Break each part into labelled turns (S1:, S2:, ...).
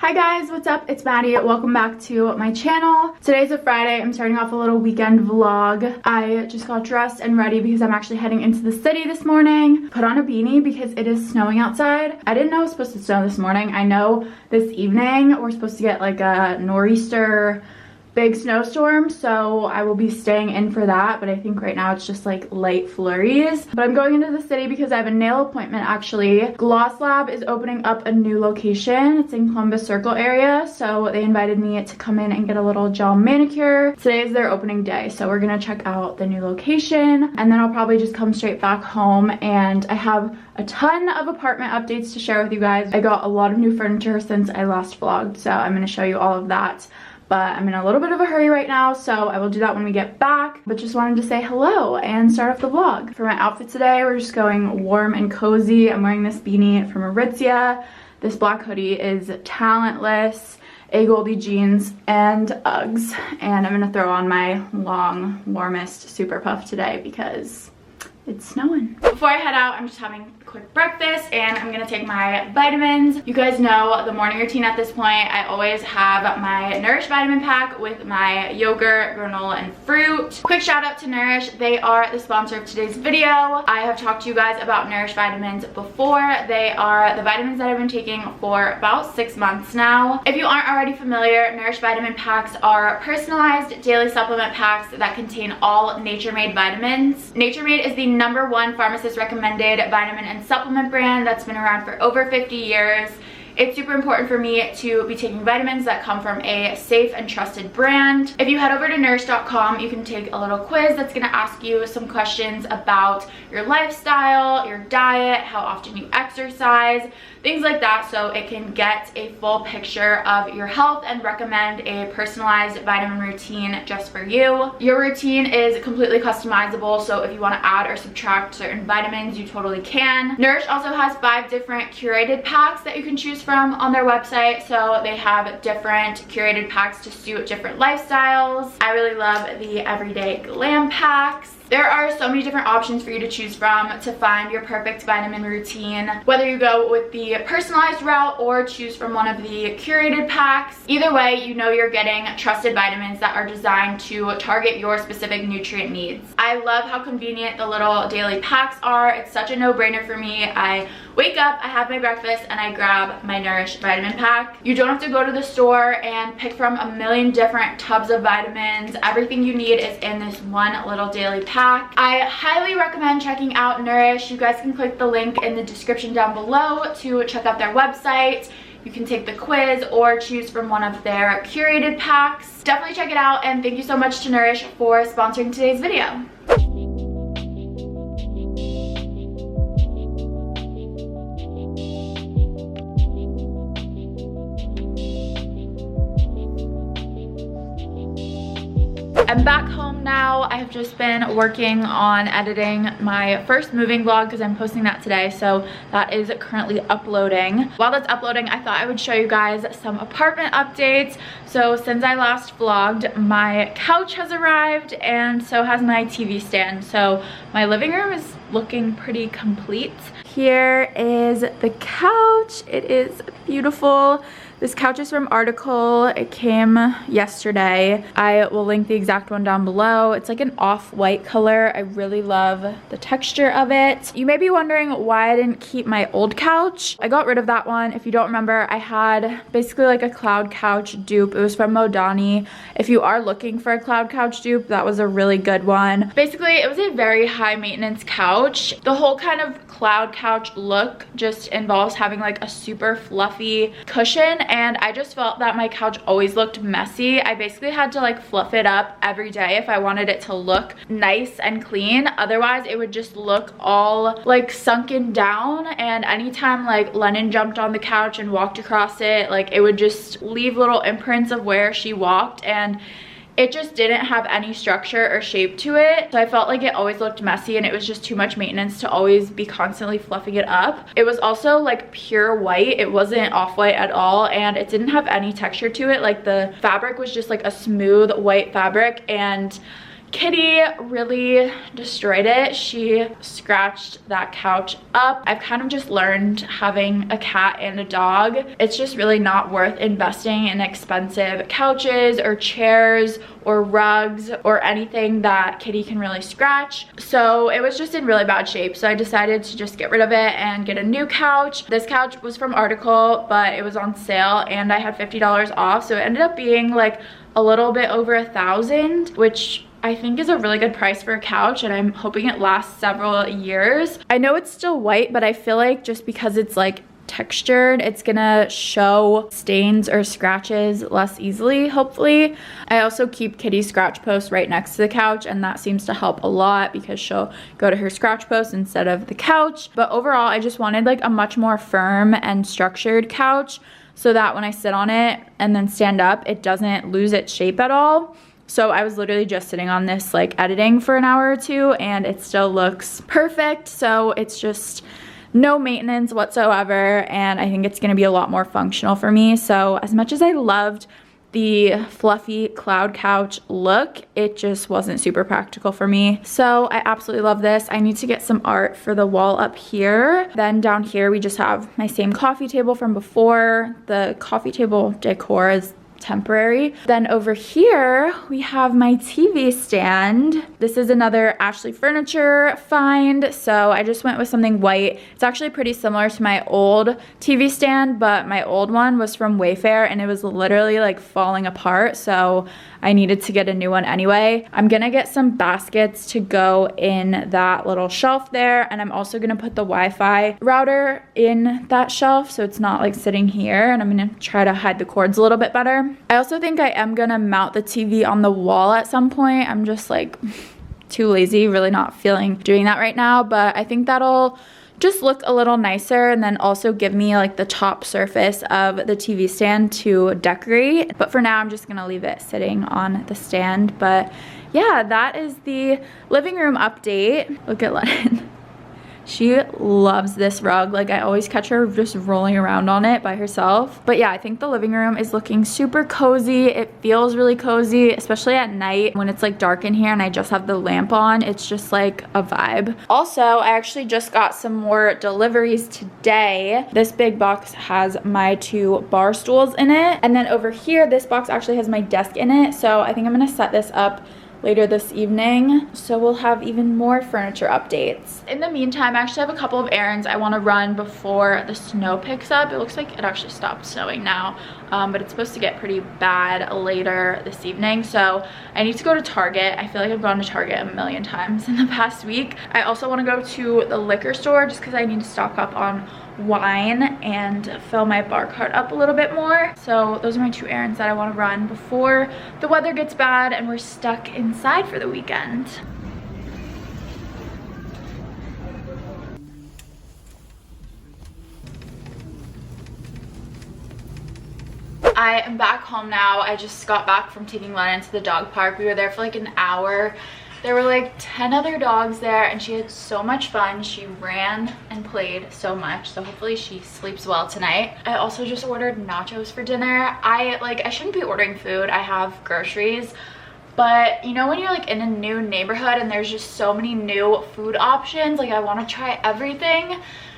S1: Hi guys, what's up? It's Maddie. Welcome back to my channel. Today's a Friday. I'm starting off a little weekend vlog. I just got dressed and ready because I'm actually heading into the city this morning. Put on a beanie because it is snowing outside. I didn't know it was supposed to snow this morning. I know this evening we're supposed to get like a nor'easter big snowstorm, so I will be staying in for that, but I think right now it's just like light flurries. But I'm going into the city because I have a nail appointment actually. Gloss Lab is opening up a new location. It's in Columbus Circle area, so they invited me to come in and get a little gel manicure. Today is their opening day, so we're gonna check out the new location and then I'll probably just come straight back home. And I have a ton of apartment updates to share with you guys. I got a lot of new furniture since I last vlogged, so I'm gonna show you all of that. But I'm in a little bit of a hurry right now, so I will do that when we get back. But just wanted to say hello and start off the vlog. For my outfit today, we're just going warm and cozy. I'm wearing this beanie from Aritzia. This black hoodie is Talentless, A Goldie jeans, and Uggs. And I'm gonna throw on my long, warmest super puff today because it's snowing. Before I head out, I'm just having a quick breakfast and I'm gonna take my vitamins. You guys know the morning routine at this point. I always have my Nourish vitamin pack with my yogurt, granola, and fruit. Quick shout out to Nourish. They are the sponsor of today's video. I have talked to you guys about Nourish vitamins before. They are the vitamins that I've been taking for about 6 months now. If you aren't already familiar, Nourish vitamin packs are personalized daily supplement packs that contain all nature-made vitamins. Nature-Made is the #1 pharmacist recommended vitamin and supplement brand that's been around for over 50 years. It's super important for me to be taking vitamins that come from a safe and trusted brand. If you head over to nourish.com, you can take a little quiz that's gonna ask you some questions about your lifestyle, your diet, how often you exercise, things like that, so it can get a full picture of your health and recommend a personalized vitamin routine just for you. Your routine is completely customizable, so if you want to add or subtract certain vitamins, you totally can. Nourish also has 5 different curated packs that you can choose from on their website, so they have different curated packs to suit different lifestyles. I really love the Everyday Glam packs. There are so many different options for you to choose from to find your perfect vitamin routine. Whether you go with the personalized route or choose from one of the curated packs, either way, you know you're getting trusted vitamins that are designed to target your specific nutrient needs. I love how convenient the little daily packs are. It's such a no-brainer for me. I wake up, I have my breakfast, and I grab my Nourish vitamin pack. You don't have to go to the store and pick from a million different tubs of vitamins. Everything you need is in this one little daily pack. I highly recommend checking out Nourish. You guys can click the link in the description down below to check out their website. You can take the quiz or choose from one of their curated packs. Definitely check it out, and thank you so much to Nourish for sponsoring today's video. I'm back home now. I have just been working on editing my first moving vlog because I'm posting that today, so that is currently uploading. While that's uploading, I thought I would show you guys some apartment updates. So since I last vlogged, my couch has arrived and so has my TV stand. So my living room is looking pretty complete. Here is the couch. It is beautiful. This couch is from Article. It came yesterday. I will link the exact one down below. It's like an off-white color. I really love the texture of it. You may be wondering why I didn't keep my old couch. I got rid of that one. If you don't remember, I had basically like a cloud couch dupe. It was from Modani. If you are looking for a cloud couch dupe, that was a really good one. Basically, it was a very high maintenance couch. The whole kind of cloud couch look just involves having like a super fluffy cushion, and I just felt that my couch always looked messy. I basically had to like fluff it up every day if I wanted it to look nice and clean. Otherwise it would just look all like sunken down, and anytime like Lennon jumped on the couch and walked across it, like it would just leave little imprints of where she walked, and it just didn't have any structure or shape to it. So I felt like it always looked messy and it was just too much maintenance to always be constantly fluffing it up. It was also like pure white. It wasn't off-white at all, and it didn't have any texture to it. Like the fabric was just like a smooth white fabric, and Kitty really destroyed it. She scratched that couch up. I've kind of just learned, having a cat and a dog, it's just really not worth investing in expensive couches or chairs or rugs or anything that Kitty can really scratch. So it was just in really bad shape. So I decided to just get rid of it and get a new couch. This couch was from Article, but it was on sale and I had $50 off. So it ended up being like a little bit over $1,000, which I think is a really good price for a couch, and I'm hoping it lasts several years. I know it's still white, but I feel like just because it's like textured, it's gonna show stains or scratches less easily, hopefully. I also keep Kitty's scratch post right next to the couch, and that seems to help a lot because she'll go to her scratch post instead of the couch. But overall, I just wanted like a much more firm and structured couch so that when I sit on it and then stand up, it doesn't lose its shape at all. So I was literally just sitting on this like editing for an hour or two, and it still looks perfect. So it's just no maintenance whatsoever, and I think it's gonna be a lot more functional for me. So as much as I loved the fluffy cloud couch look, it just wasn't super practical for me. So I absolutely love this. I need to get some art for the wall up here. Then down here we just have my same coffee table from before. The coffee table decor is temporary. Then over here we have my TV stand. This is another Ashley Furniture find, so I just went with something white. It's actually pretty similar to my old TV stand, but my old one was from Wayfair and it was literally like falling apart, so I needed to get a new one anyway. I'm gonna get some baskets to go in that little shelf there, and I'm also gonna put the Wi-Fi router in that shelf so it's not like sitting here, and I'm gonna try to hide the cords a little bit better. I also think I am gonna mount the TV on the wall at some point. I'm just like too lazy, really not feeling doing that right now, but I think that'll just look a little nicer and then also give me like the top surface of the TV stand to decorate. But for now, I'm just gonna leave it sitting on the stand. But yeah, that is the living room update. Look at Lennon. She loves this rug. Like, I always catch her just rolling around on it by herself. But yeah, I think the living room is looking super cozy. It feels really cozy, especially at night when it's like dark in here and I just have the lamp on. It's just like a vibe. Also, I actually just got some more deliveries today. This big box has my 2 bar stools in it. And then over here, this box actually has my desk in it. So I think I'm gonna set this up later this evening, so we'll have even more furniture updates. In the meantime, I actually have a couple of errands I want to run before the snow picks up. It looks like it actually stopped snowing now, but it's supposed to get pretty bad later this evening, so I need to go to Target. I feel like I've gone to Target a million times in the past week. I also want to go to the liquor store just because I need to stock up on wine and fill my bar cart up a little bit more. So those are my 2 errands that I want to run before the weather gets bad and we're stuck inside for the weekend. I am back home now. I just got back from taking Lennon to the dog park. We were there for like an hour. There were like 10 other dogs there and she had so much fun. She ran and played so much, so hopefully she sleeps well tonight. I also just ordered nachos for dinner. I shouldn't be ordering food. I have groceries, but you know when you're like in a new neighborhood and there's just so many new food options, like I want to try everything.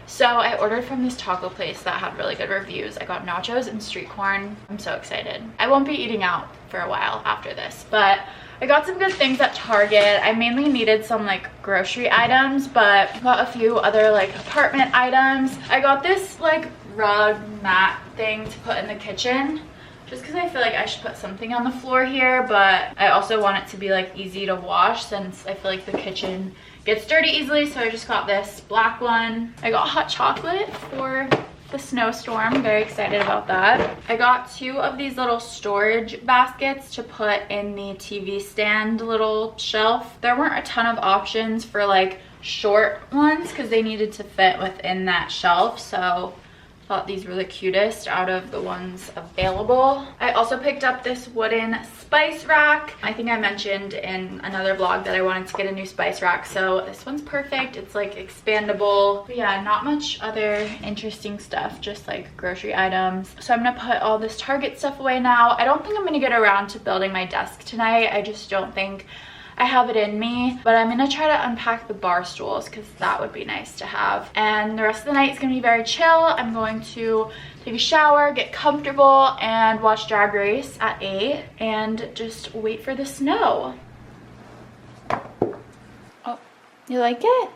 S1: So I ordered from this taco place that had really good reviews. I got nachos and street corn. I'm so excited. I won't be eating out for a while after this, but I got some good things at Target. I mainly needed some like grocery items, but I got a few other like apartment items. I got this like rug mat thing to put in the kitchen just because I feel like I should put something on the floor here, but I also want it to be like easy to wash since I feel like the kitchen gets dirty easily, so I just got this black one. I got hot chocolate for the snowstorm. I'm very excited about that. I got 2 of these little storage baskets to put in the TV stand little shelf. There weren't a ton of options for like short ones because they needed to fit within that shelf, so I thought these were the cutest out of the ones available. I also picked up this wooden spice rack. I think I mentioned in another vlog that I wanted to get a new spice rack, so this one's perfect. It's like expandable. But yeah, not much other interesting stuff, just like grocery items. So I'm gonna put all this Target stuff away now. I don't think I'm gonna get around to building my desk tonight. I just don't think I have it in me, but I'm gonna try to unpack the bar stools because that would be nice to have. And the rest of the night is gonna be very chill. I'm going to take a shower, get comfortable, and watch Drag Race at 8 and just wait for the snow. Oh, you like it?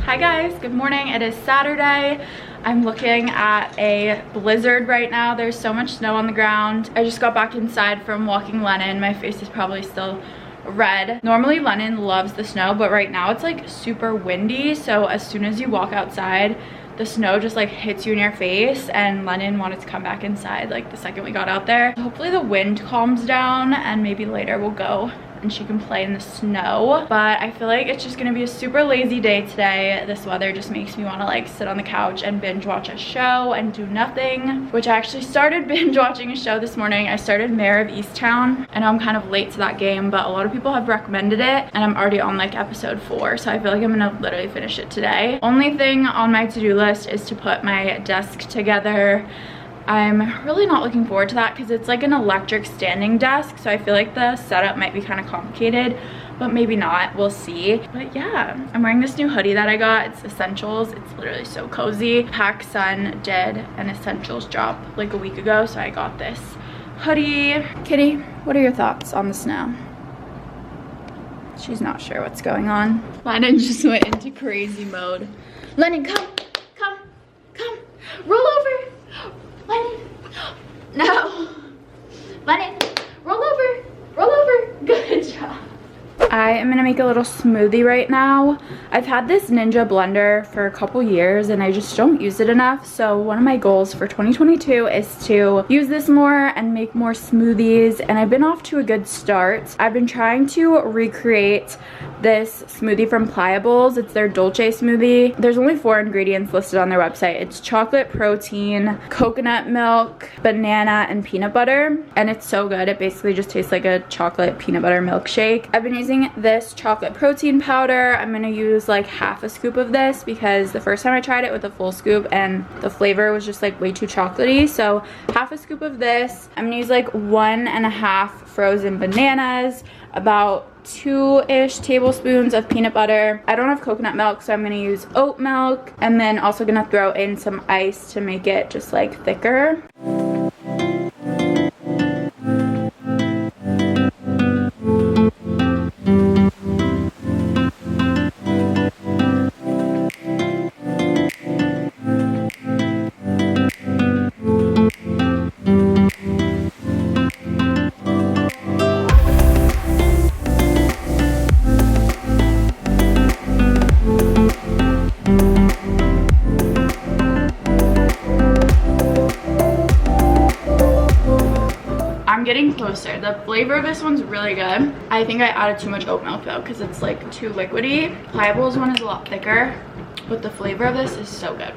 S1: Hi guys, good morning. It is Saturday. I'm looking at a blizzard right now. There's so much snow on the ground. I just got back inside from walking Lennon. My face is probably still red. Normally Lennon loves the snow, but right now it's like super windy. So as soon as you walk outside, the snow just like hits you in your face, and Lennon wanted to come back inside like the second we got out there. Hopefully the wind calms down and maybe later we'll go and she can play in the snow. But I feel like it's just gonna be a super lazy day today. This weather just makes me want to like sit on the couch and binge watch a show and do nothing, which I actually started binge watching a show this morning. I started Mayor of Easttown. I know I'm kind of late to that game, but a lot of people have recommended it and I'm already on like episode 4, so I feel like I'm gonna literally finish it today. Only thing on my to-do list is to put my desk together. I'm really not looking forward to that because it's like an electric standing desk, so I feel like the setup might be kind of complicated, but maybe not, we'll see. But yeah, I'm wearing this new hoodie that I got. It's Essentials. It's literally so cozy. PacSun did an Essentials drop like a week ago, so I got this hoodie. Kitty, what are your thoughts on the snow? She's not sure what's going on. Lennon just went into crazy mode. Lennon, come, roll over. Lennon, no. Lennon, roll over, good job. I am gonna make a little smoothie right now. I've had this Ninja blender for a couple years and I just don't use it enough. So one of my goals for 2022 is to use this more and make more smoothies, and I've been off to a good start. I've been trying to recreate this smoothie from Pliables. It's their Dolce smoothie. There's only 4 ingredients listed on their website. It's chocolate protein, coconut milk, banana, and peanut butter, and it's so good. It basically just tastes like a chocolate peanut butter milkshake. I've been using this chocolate protein powder. I'm gonna use like half a scoop of this because the first time I tried it with a full scoop and the flavor was just like way too chocolatey. So half a scoop of this. I'm gonna use like 1.5 frozen bananas, about 2-ish tablespoons of peanut butter. I don't have coconut milk, so I'm gonna use oat milk, and then also gonna throw in some ice to make it just like thicker. Getting closer. The flavor of this one's really good. I think I added too much oat milk though because it's like too liquidy. Pliables one is a lot thicker, but the flavor of this is so good.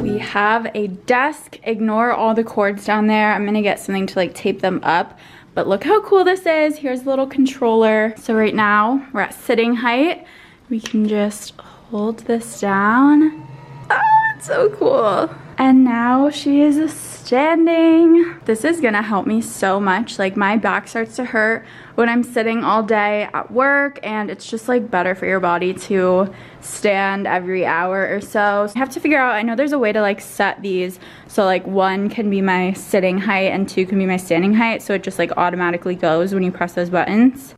S1: We have a desk. Ignore all the cords down there. I'm gonna get something to like tape them up, but look how cool this is. Here's a little controller. So right now we're at sitting height. We can just hold this down. Oh, it's so cool. And now she is standing. This is gonna help me so much. Like my back starts to hurt when I'm sitting all day at work, and it's just like better for your body to stand every hour or so. I have to figure out, I know there's a way to like set these so like 1 can be my sitting height and 2 can be my standing height, so it just like automatically goes when you press those buttons.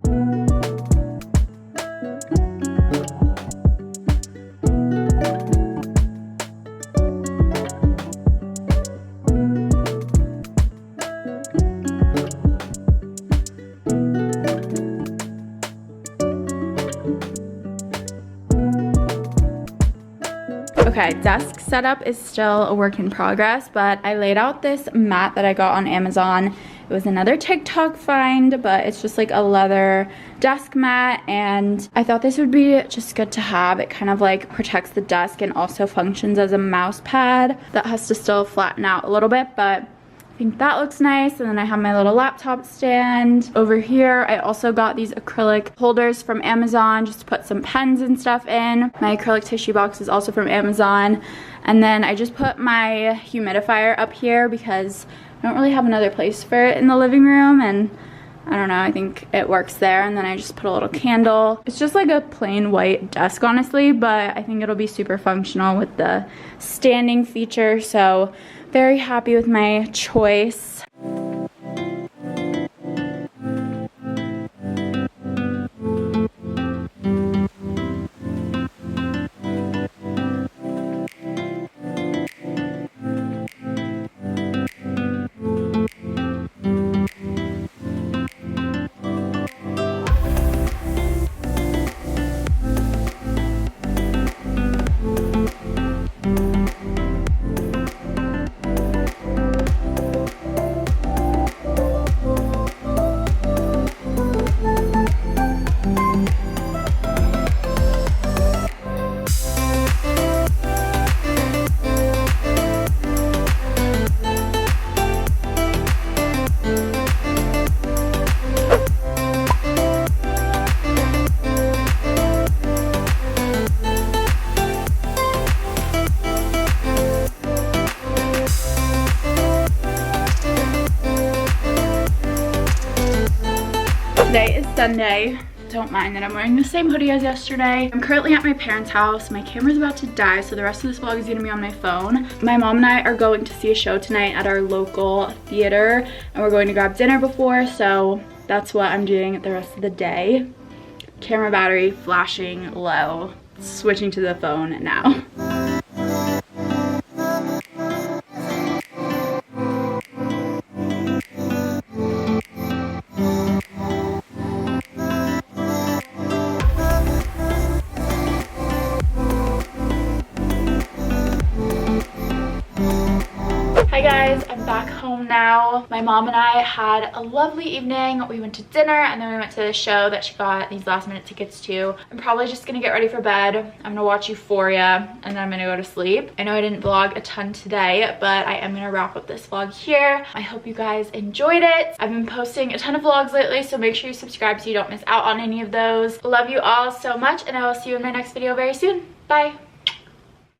S1: Okay, desk setup is still a work in progress, but I laid out this mat that I got on Amazon. It was another TikTok find, but it's just like a leather desk mat, and I thought this would be just good to have. It kind of like protects the desk and also functions as a mouse pad that has to still flatten out a little bit, but I think that looks nice. And then I have my little laptop stand over here. I also got these acrylic holders from Amazon just to put some pens and stuff in. My acrylic tissue box is also from Amazon. And then I just put my humidifier up here because I don't really have another place for it in the living room, and I don't know, I think it works there. And then I just put a little candle. It's just like a plain white desk, honestly, but I think it'll be super functional with the standing feature, so very happy with my choice. Today is Sunday. Don't mind that I'm wearing the same hoodie as yesterday. I'm currently at my parents' house. My camera's about to die, so the rest of this vlog is gonna be on my phone. My mom and I are going to see a show tonight at our local theater, and we're going to grab dinner before, so that's what I'm doing the rest of the day. Camera battery flashing low. Switching to the phone now. Hi guys, I'm back home now. My mom and I had a lovely evening. We went to dinner and then we went to the show that she got these last minute tickets to. I'm probably just gonna get ready for bed. I'm gonna watch Euphoria and then I'm gonna go to sleep. I know I didn't vlog a ton today, but I am gonna wrap up this vlog here. I hope you guys enjoyed it. I've been posting a ton of vlogs lately, so make sure you subscribe so you don't miss out on any of those. Love you all so much, and I will see you in my next video very soon. Bye.